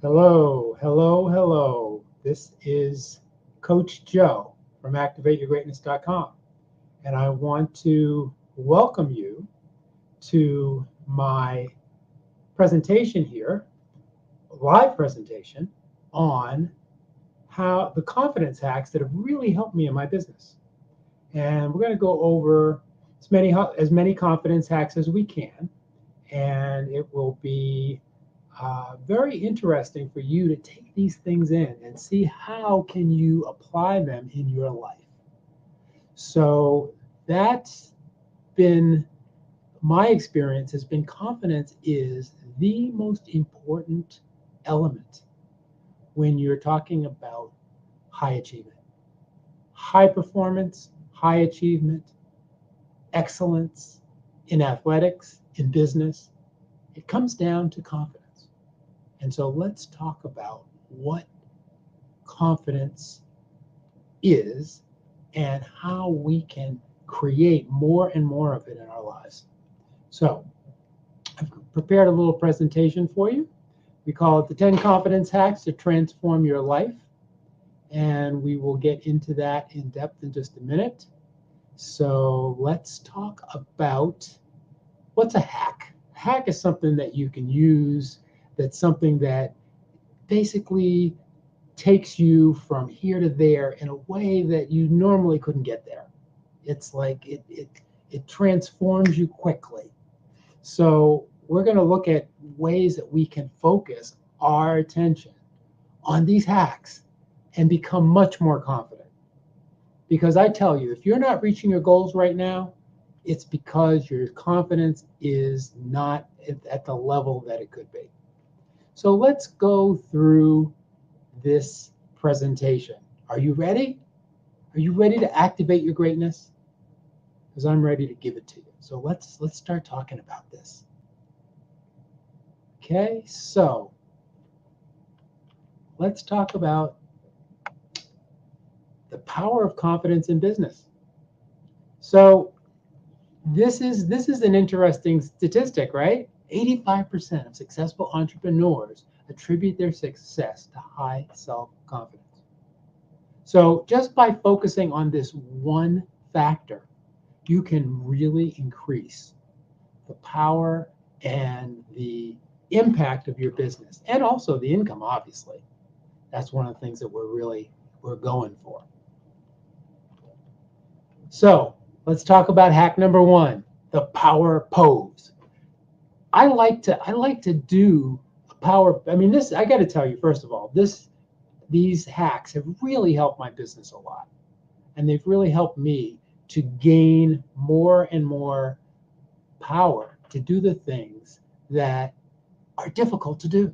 Hello, hello, hello. This is Coach Joe from ActivateYourGreatness.com, and I want to welcome you to my presentation here, live presentation on how the confidence hacks that have really helped me in my business. And we're going to go over as many confidence hacks as we can, and it will be very interesting for you to take these things in and see how can you apply them in your life. So that's been my experience has been confidence is the most important element when you're talking about high achievement, high performance, high achievement, excellence in athletics, in business. It comes down to confidence. And so let's talk about what confidence is and how we can create more and more of it in our lives. So I've prepared a little presentation for you. We call it the 10 confidence hacks to transform your life. And we will get into that in depth in just a minute. So let's talk about what's a hack. A hack is something that you can use. That's something that basically takes you from here to there in a way that you normally couldn't get there. It's like it transforms you quickly. So we're going to look at ways that we can focus our attention on these hacks and become much more confident. Because I tell you, if you're not reaching your goals right now, it's because your confidence is not at the level that it could be. So let's go through this presentation. Are you ready? Are you ready to activate your greatness? Because I'm ready to give it to you. So let's start talking about this. Okay, so let's talk about the power of confidence in business. So this is an interesting statistic, right? 85% of successful entrepreneurs attribute their success to high self-confidence. So just by focusing on this one factor, you can really increase the power and the impact of your business and also the income, obviously. That's one of the things that we're going for. So let's talk about hack number one, the power pose. I like to do a power. I mean, this I got to tell you first of all, these hacks have really helped my business a lot, and they've really helped me to gain more and more power to do the things that are difficult to do,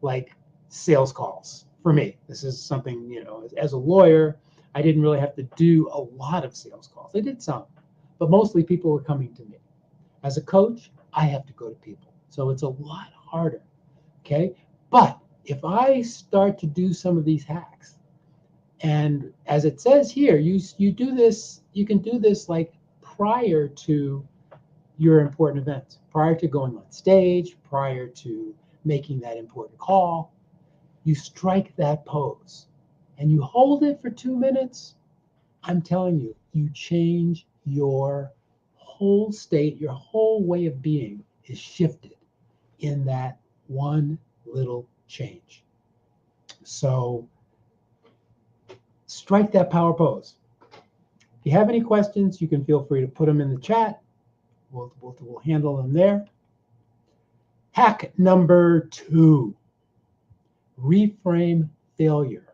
like sales calls. For me, this is something, as a lawyer, I didn't really have to do a lot of sales calls. I did some, but mostly people were coming to me. As a coach, I have to go to people. So it's a lot harder. Okay. But if I start to do some of these hacks, and as it says here, you do this, you can do this like prior to your important events, prior to going on stage, prior to making that important call. You strike that pose and you hold it for 2 minutes. I'm telling you, you change your whole state, your whole way of being is shifted in that one little change. So strike that power pose. If you have any questions, you can feel free to put them in the chat. We'll handle them there. Hack number 2, reframe failure.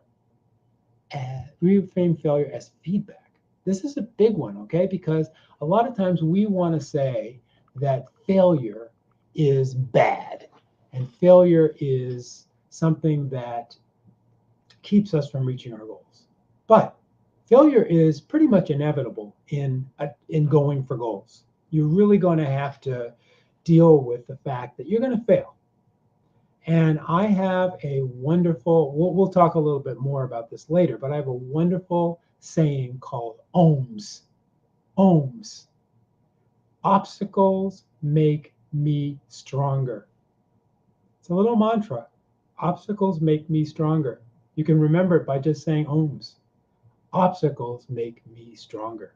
Reframe failure as feedback. This is a big one, okay? Because a lot of times we want to say that failure is bad and failure is something that keeps us from reaching our goals. But failure is pretty much inevitable in going for goals. You're really going to have to deal with the fact that you're going to fail. And I have a wonderful, we'll talk a little bit more about this later, but I have a wonderful saying called OHMS. OHMS. Obstacles make me stronger. It's a little mantra. Obstacles make me stronger. You can remember it by just saying ohms. Obstacles make me stronger.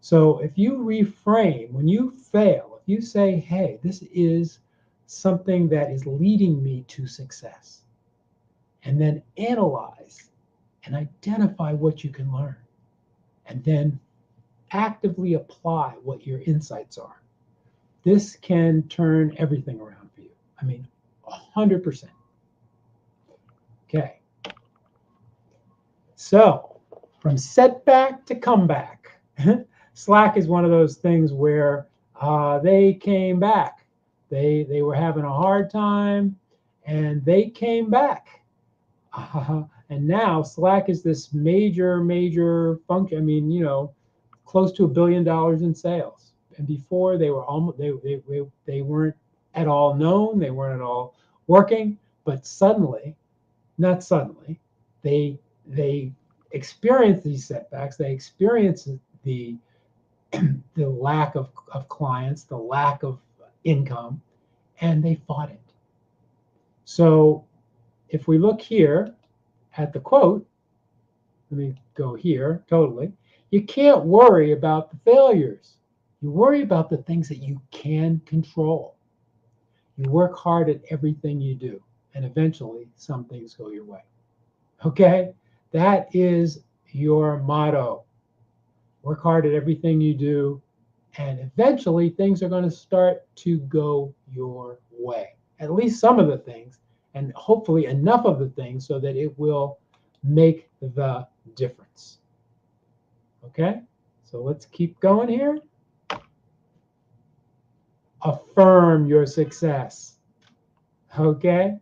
So if you reframe, when you fail, if you say, hey, this is something that is leading me to success, and then analyze and identify what you can learn, and then actively apply what your insights are. This can turn everything around for you. I mean, 100%. Okay. So, from setback to comeback. Slack is one of those things where they came back. They were having a hard time, and they came back. And now Slack is this major function. I mean, close to $1 billion in sales. And before they were almost they weren't at all known. They weren't at all working. But suddenly, not suddenly, they experienced these setbacks. They experienced the the lack of clients, the lack of income, and they fought it. So if we look here at the quote, let me go here totally. You can't worry about the failures. You worry about the things that you can control. You work hard at everything you do, and eventually some things go your way. Okay? That is your motto. Work hard at everything you do, and eventually things are going to start to go your way. At least some of the things, and hopefully enough of the things so that it will make the difference. Okay? So let's keep going here. Affirm your success. Okay?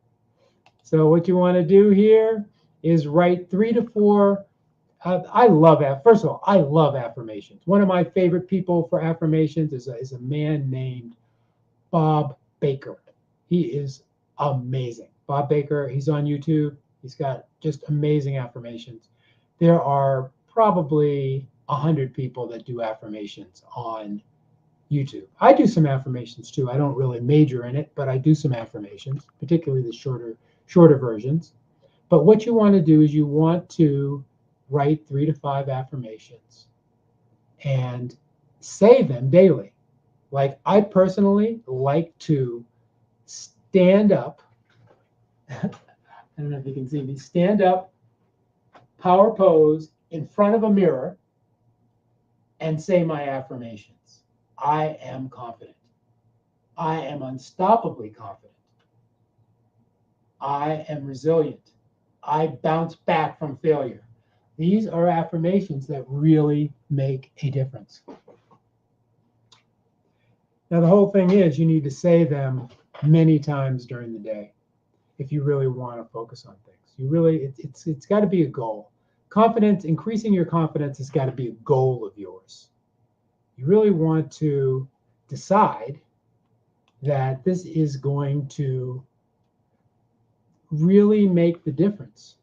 So what you want to do here is write 3 to 4. First of all, I love affirmations. One of my favorite people for affirmations is a man named Bob Baker. He is amazing. Bob Baker, he's on YouTube. He's got just amazing affirmations. There are probably 100 people that do affirmations on YouTube. I do some affirmations too. I don't really major in it, but I do some affirmations, particularly the shorter versions. But what you want to do is you want to write 3 to 5 affirmations and say them daily. Like I personally like to stand up. I don't know if you can see me. Stand up, power pose in front of a mirror and say my affirmations. I am confident. I am unstoppably confident. I am resilient. I bounce back from failure. These are affirmations that really make a difference. Now, the whole thing is you need to say them many times during the day if you really want to focus on things. It's got to be a goal. Confidence, increasing your confidence has got to be a goal of yours. You really want to decide that this is going to really make the difference.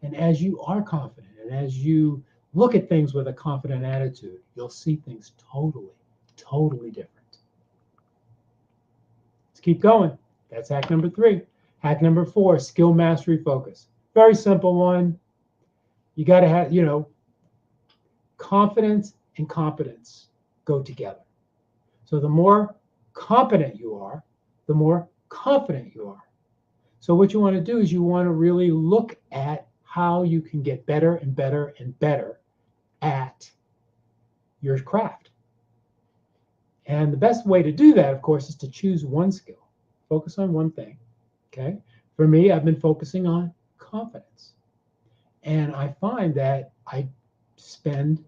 And as you are confident and as you look at things with a confident attitude, you'll see things totally different. Let's keep going. That's hack number 3. Hack number 4, skill mastery focus. Very simple one. You got to have, confidence and competence go together. So the more competent you are, the more confident you are. So what you want to do is you want to really look at how you can get better and better and better at your craft. And the best way to do that, of course, is to choose one skill. Focus on one thing. Okay. For me, I've been focusing on confidence. And I find that I spend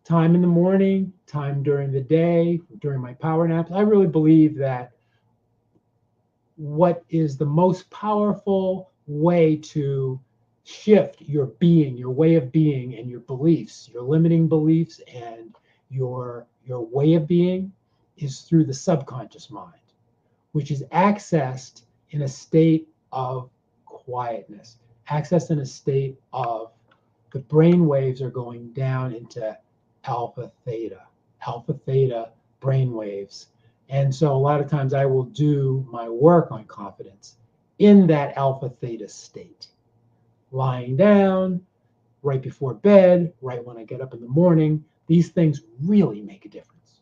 time in the morning, time during the day, during my power naps. I really believe that what is the most powerful way to shift your being, your way of being, and your beliefs, your limiting beliefs and your way of being is through the subconscious mind, which is accessed in a state of quietness, accessed in a state of the brain waves are going down into alpha theta brain waves. And so a lot of times I will do my work on confidence in that alpha theta state. Lying down, right before bed, right when I get up in the morning, these things really make a difference.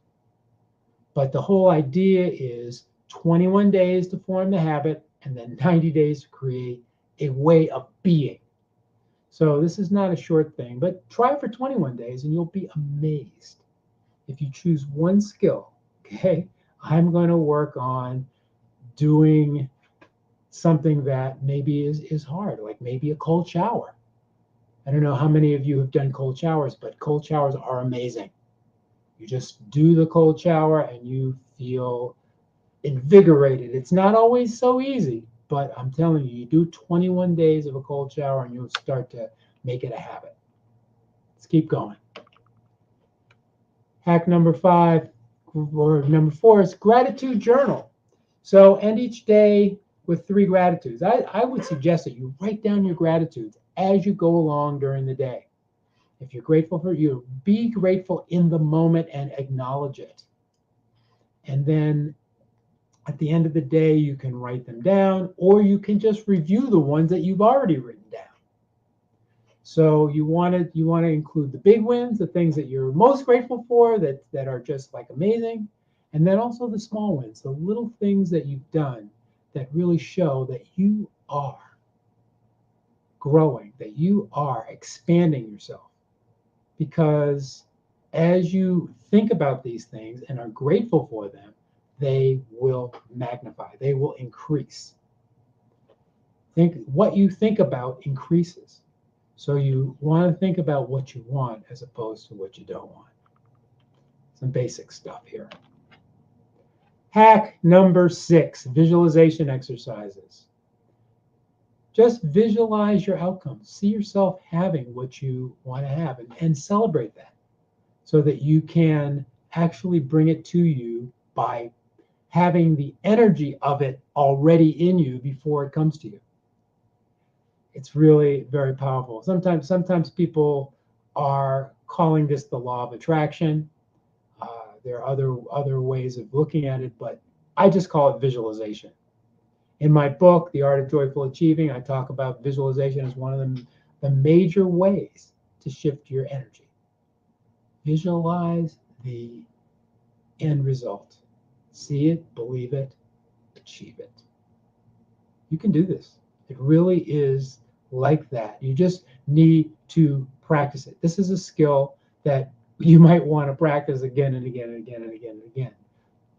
But the whole idea is 21 days to form the habit and then 90 days to create a way of being. So this is not a short thing, but try it for 21 days and you'll be amazed. If you choose one skill, okay, I'm going to work on doing something that maybe is hard, like maybe a cold shower. I don't know how many of you have done cold showers, but cold showers are amazing. You just do the cold shower and you feel invigorated. It's not always so easy, but I'm telling you, you do 21 days of a cold shower and you'll start to make it a habit. Let's keep going. Hack number 5 or number 4 is gratitude journal. So end each day with 3 gratitudes. I would suggest that you write down your gratitudes as you go along during the day. If you're grateful for you, be grateful in the moment and acknowledge it. And then at the end of the day, you can write them down, or you can just review the ones that you've already written down. So you want to include the big wins, the things that you're most grateful for, that are just like amazing, and then also the small wins, the little things that you've done that really show that you are growing, that you are expanding yourself. Because as you think about these things and are grateful for them, they will magnify, they will increase. What you think about increases. So you want to think about what you want as opposed to what you don't want. Some basic stuff here. Hack number 6, visualization exercises. Just visualize your outcomes. See yourself having what you want to have and celebrate that so that you can actually bring it to you by having the energy of it already in you before it comes to you. It's really very powerful. Sometimes people are calling this the law of attraction. There are other ways of looking at it, but I just call it visualization. In my book, The Art of Joyful Achieving, I talk about visualization as one of the major ways to shift your energy. Visualize the end result. See it, believe it, achieve it. You can do this. It really is like that. You just need to practice it. This is a skill that you might want to practice again and again and again and again and again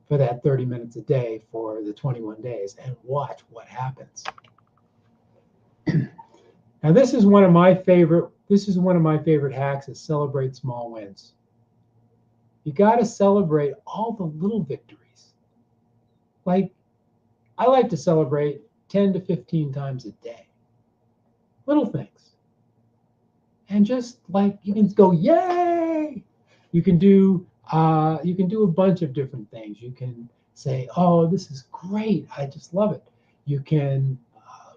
for that 30 minutes a day for the 21 days and watch what happens. Now this is one of my favorite hacks is celebrate small wins. You got to celebrate all the little victories. Like I like to celebrate 10 to 15 times a day. Little things. And just like you can go, yay! You can do a bunch of different things. You can say, oh, this is great. I just love it. You can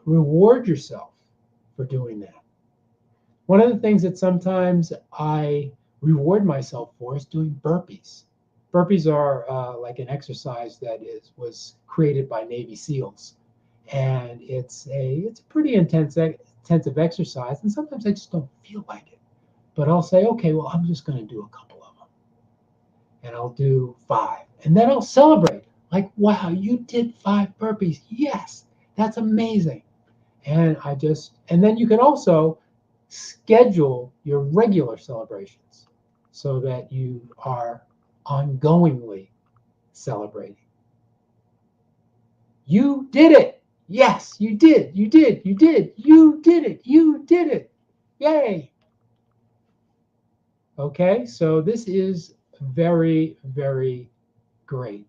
reward yourself for doing that. One of the things that sometimes I reward myself for is doing burpees. Burpees are like an exercise that was created by Navy SEALs, and it's a pretty intensive exercise. And sometimes I just don't feel like it, but I'll say, okay, well, I'm just going to do a couple of them, and I'll do 5, and then I'll celebrate. Like, wow, you did 5 burpees. Yes, that's amazing. And then you can also schedule your regular celebrations so that you are ongoingly celebrating. You did it. Yes, you did. You did. You did. You did it. You did it. Yay. Okay, so this is very, very great.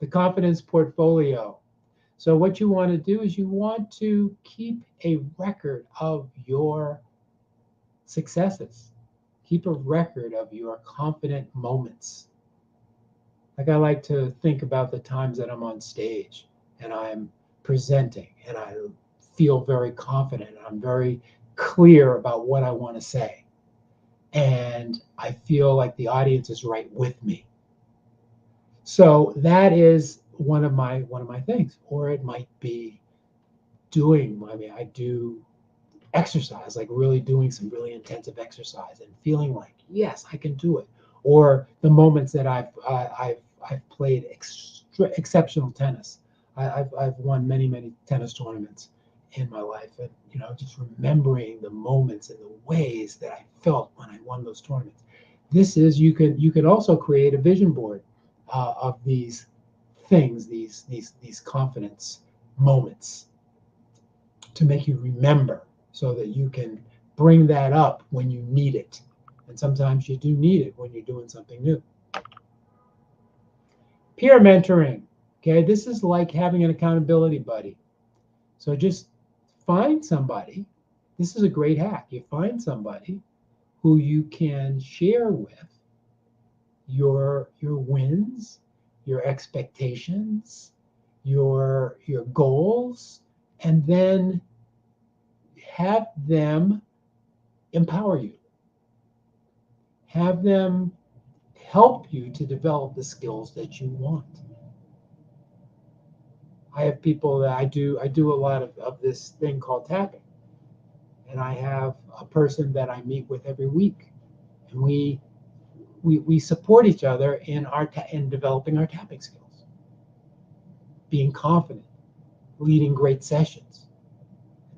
The confidence portfolio. So what you want to do is you want to keep a record of your successes. Keep a record of your confident moments. Like I like to think about the times that I'm on stage and I'm presenting and I feel very confident and I'm very clear about what I want to say. And I feel like the audience is right with me. So that is one of my things. Or it might be I do exercise, like really doing some really intensive exercise and feeling like, yes, I can do it. Or the moments that I've played exceptional tennis. I've won many tennis tournaments in my life, and just remembering the moments and the ways that I felt when I won those tournaments. This is you could also create a vision board of these things, these confidence moments to make you remember so that you can bring that up when you need it. And sometimes you do need it when you're doing something new. Peer mentoring. Okay, this is like having an accountability buddy. So just find somebody. This is a great hack. You find somebody who you can share with your wins, your expectations, your goals, and then have them empower you. Have them help you to develop the skills that you want. I have people that I do a lot of this thing called tapping. And I have a person that I meet with every week. And we support each other in developing our tapping skills, being confident, leading great sessions.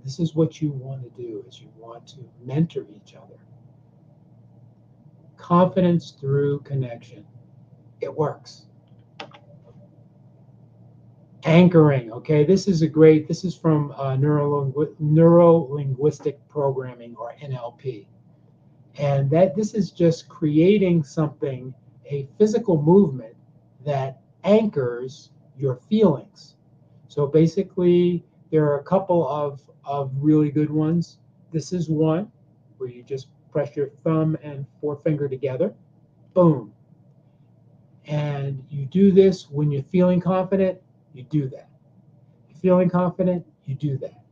This is what you want to do, is you want to mentor each other. Confidence through connection. It works. Anchoring. Okay, this is from neuro-linguistic programming, or NLP. And this is just creating something, a physical movement that anchors your feelings. So basically, there are a couple of really good ones. This is one where you just press your thumb and forefinger together. Boom. And you do this when you're feeling confident, you do that. You're feeling confident, you do that.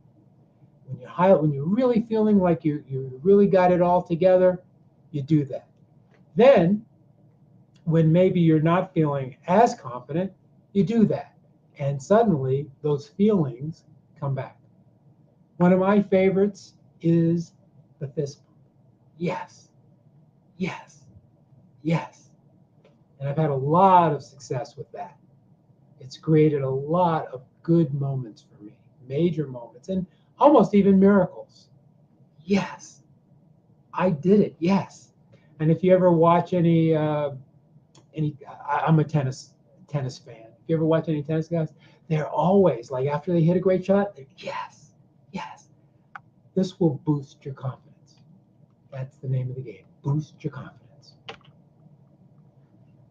When you're really feeling like you really got it all together, you do that. Then, when maybe you're not feeling as confident, you do that. And suddenly, those feelings come back. One of my favorites is the fist pump. Yes, yes, yes. And I've had a lot of success with that. It's created a lot of good moments for me, major moments, and almost even miracles. Yes, I did it. Yes. And if you ever watch I'm a tennis fan. If you ever watch any tennis guys, they're always like, after they hit a great shot, they're, yes, yes. This will boost your confidence. That's the name of the game. Boost your confidence.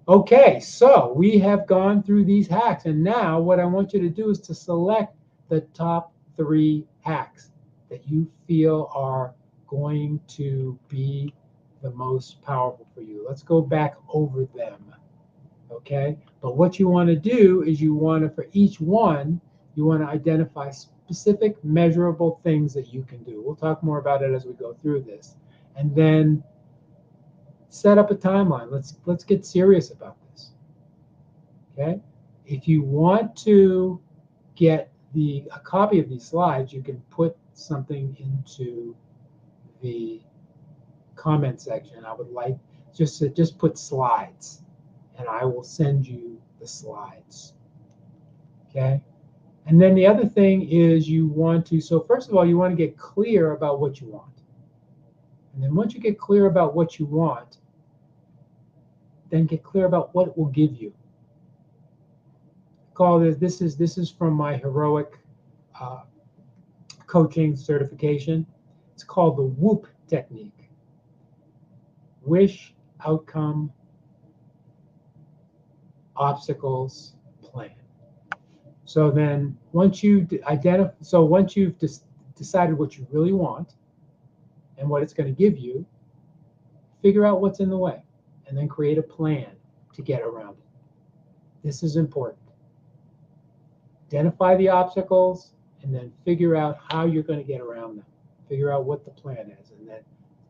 Okay, so we have gone through these hacks, and now what I want you to do is to select the top 3 hacks that you feel are going to be the most powerful for you. Let's go back over them. Okay, but what you want to do is for each one, you want to identify specific measurable things that you can do. We'll talk more about it as we go through this, and then set up a timeline. Let's get serious about this. Okay, if you want to get a copy of these slides, you can put something into the comment section. I would like just put slides, and I will send you the slides. Okay, and then the other thing is so first of all, you want to get clear about what you want. And then once you get clear about what you want, then get clear about what it will give you. This is from my heroic coaching certification. It's called the WHOOP technique. Wish, outcome, obstacles, plan. So then once you've decided what you really want and what it's going to give you, figure out what's in the way and then create a plan to get around it. This is important. Identify the obstacles and then figure out how you're going to get around them. Figure out what the plan is, and then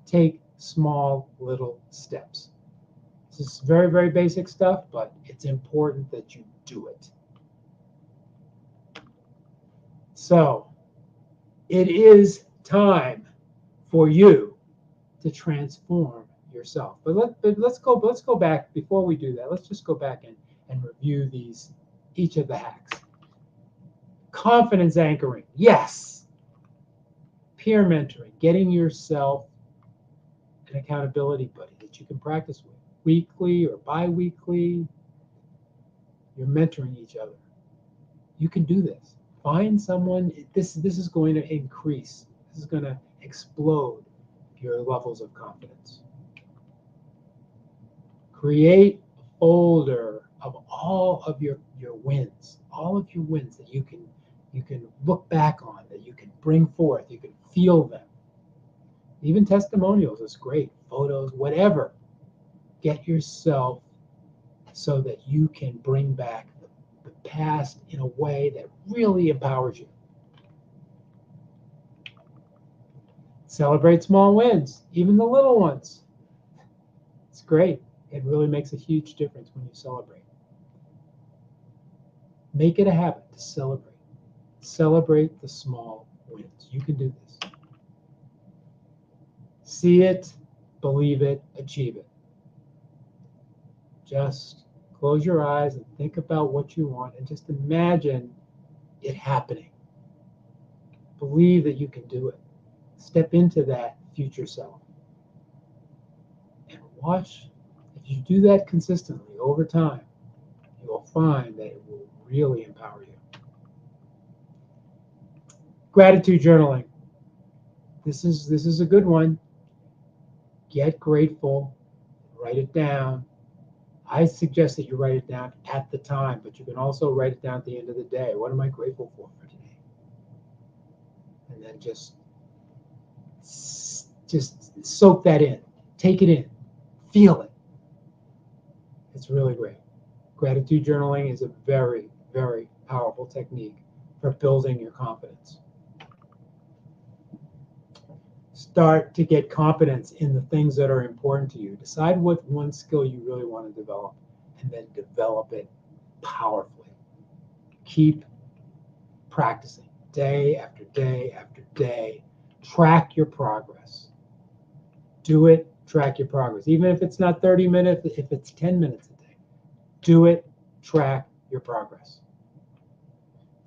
take small little steps. This is very, very basic stuff, but it's important that you do it. So It is time for you to transform yourself. But let's go back before we do that. Let's just go back and review each of the hacks. Confidence anchoring, yes. Peer mentoring, getting yourself an accountability buddy that you can practice with weekly or bi-weekly. You're mentoring each other. You can do this. Find someone. This is going to increase. This is going to explode your levels of confidence. Create a folder of all of your wins, all of your wins that you can look back on, that you can bring forth, you can feel them. Even testimonials is great, photos, whatever. Get yourself so that you can bring back the past in a way that really empowers you. Celebrate small wins, even the little ones. It's great. It really makes a huge difference when you celebrate. Make it a habit to celebrate. Celebrate the small wins. You can do this. See it, believe it, achieve it. Just close your eyes and think about what you want and just imagine it happening. Believe that you can do it. Step into that future self. And watch, if you do that consistently over time, you will find that it will really empower you. Gratitude journaling. This is a good one. Get grateful, write it down. I suggest that you write it down at the time, but you can also write it down at the end of the day. What am I grateful for today? And then just soak that in. Take it in. Feel it. It's really great. Gratitude journaling is a very, very powerful technique for building your confidence. Start to get confidence in the things that are important to you. Decide what one skill you really want to develop, and then develop it powerfully. Keep practicing day after day after day. Track your progress. Do it, track your progress. Even if it's not 30 minutes, if it's 10 minutes a day, do it, track your progress.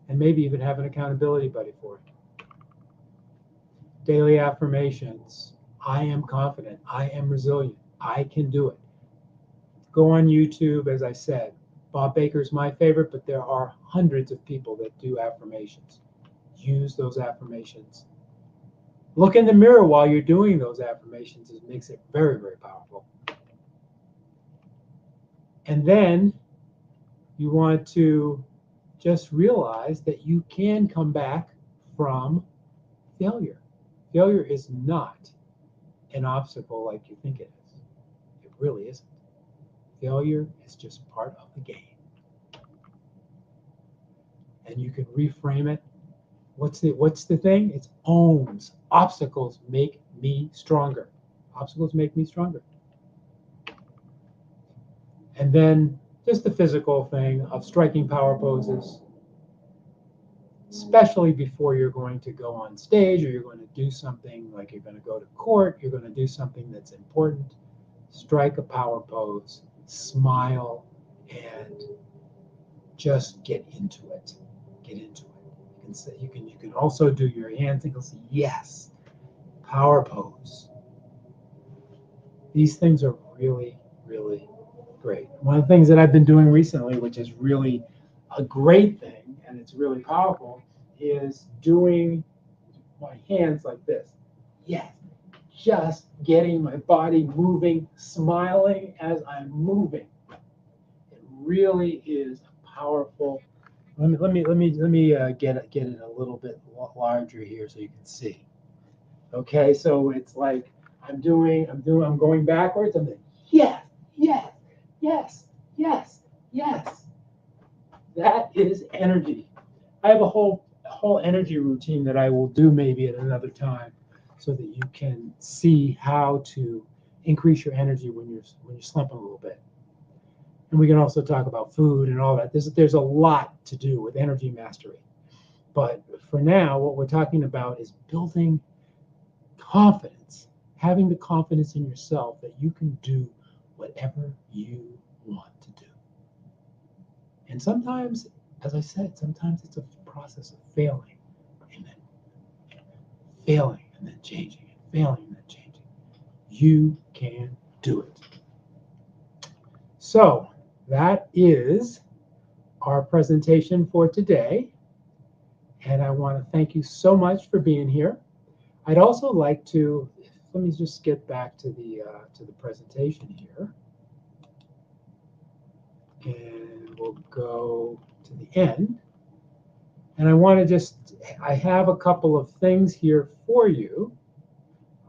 And maybe even have an accountability buddy for it. Daily affirmations. I am confident. I am resilient. I can do it. Go on YouTube, as I said. Bob Baker's my favorite, but there are hundreds of people that do affirmations. Use those affirmations. Look in the mirror while you're doing those affirmations. It makes it very, very powerful. And then you want to just realize that you can come back from failure. Failure is not an obstacle like you think it is. It really isn't. Failure is just part of the game. And you can reframe it. What's the thing? It's owns. Obstacles make me stronger. Obstacles make me stronger. And then just the physical thing of striking power poses, especially before you're going to go on stage or you're going to do something like you're going to go to court, you're going to do something that's important. Strike a power pose, smile, and just get into it. Get into it. You can also do your hands and you'll see, yes, power pose. These things are really, really great. One of the things that I've been doing recently, which is really a great thing, and it's really powerful, is doing my hands like this. Yes, just getting my body moving, smiling as I'm moving. It really is a powerful. Let me get it a little bit larger here so you can see. Okay, so it's like I'm going backwards. I'm like, yes, yes, yes, yes, yes. That is energy. I have a whole energy routine that I will do maybe at another time, so that you can see how to increase your energy when you're slumping a little bit. And we can also talk about food and all that. There's a lot to do with energy mastery. But for now, what we're talking about is building confidence, having the confidence in yourself that you can do whatever you want to do. And sometimes, as I said, sometimes it's a process of failing and then failing and then changing and failing and then changing. You can do it. So that is our presentation for today. And I want to thank you so much for being here. I'd also like to, let me just get back to the presentation here. And we'll go to the end. And I want to just, I have a couple of things here for you.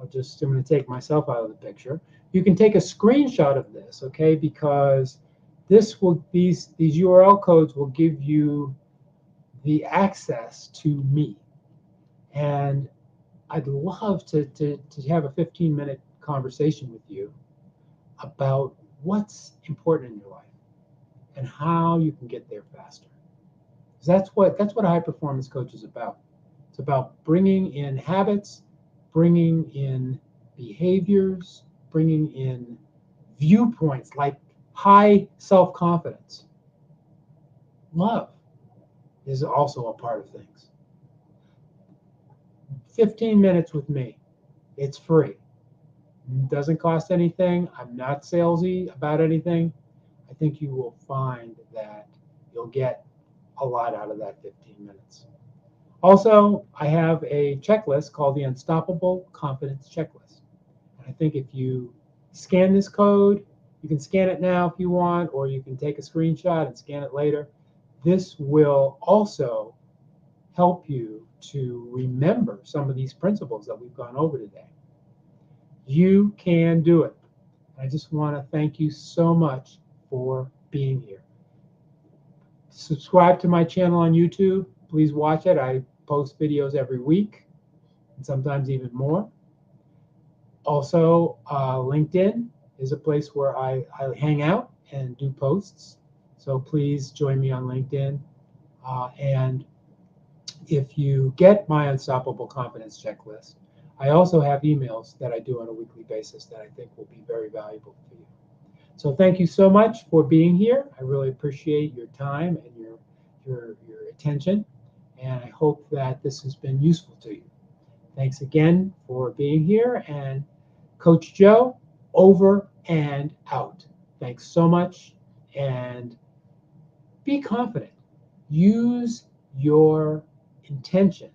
I'm going to take myself out of the picture. You can take a screenshot of this, okay? Because these URL codes will give you the access to me. And I'd love to have a 15-minute conversation with you about what's important in your life and how you can get there faster. That's what a high performance coach is about. It's about bringing in habits, bringing in behaviors, bringing in viewpoints like high self-confidence. Love is also a part of things. 15 minutes with me. It's free. It doesn't cost anything. I'm not salesy about anything. I think you will find that you'll get a lot out of that 15 minutes. Also, I have a checklist called the Unstoppable Confidence Checklist. And I think if you scan this code, you can scan it now if you want, or you can take a screenshot and scan it later. This will also help you to remember some of these principles that we've gone over today. You can do it. I just want to thank you so much for being here. Subscribe to my channel on YouTube. Please watch it. I post videos every week and sometimes even more. Also, LinkedIn is a place where I hang out and do posts. So please join me on LinkedIn. And if you get my Unstoppable Confidence Checklist, I also have emails that I do on a weekly basis that I think will be very valuable for you. So thank you so much for being here. I really appreciate your time and your attention, and I hope that this has been useful to you. Thanks again for being here, and Coach Joe, over and out. Thanks so much, and be confident. Use your intention.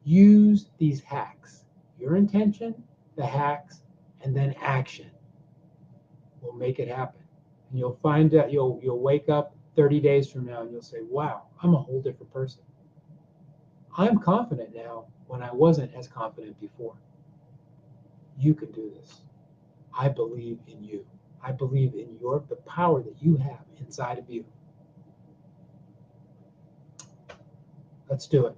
Use these hacks. Your intention, the hacks, and then action will make it happen. And you'll find that you'll wake up 30 days from now and you'll say, wow, I'm a whole different person. I'm confident now when I wasn't as confident before. You can do this. I believe in you. I believe in the power that you have inside of you. Let's do it.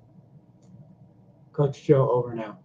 Coach Joe, over now.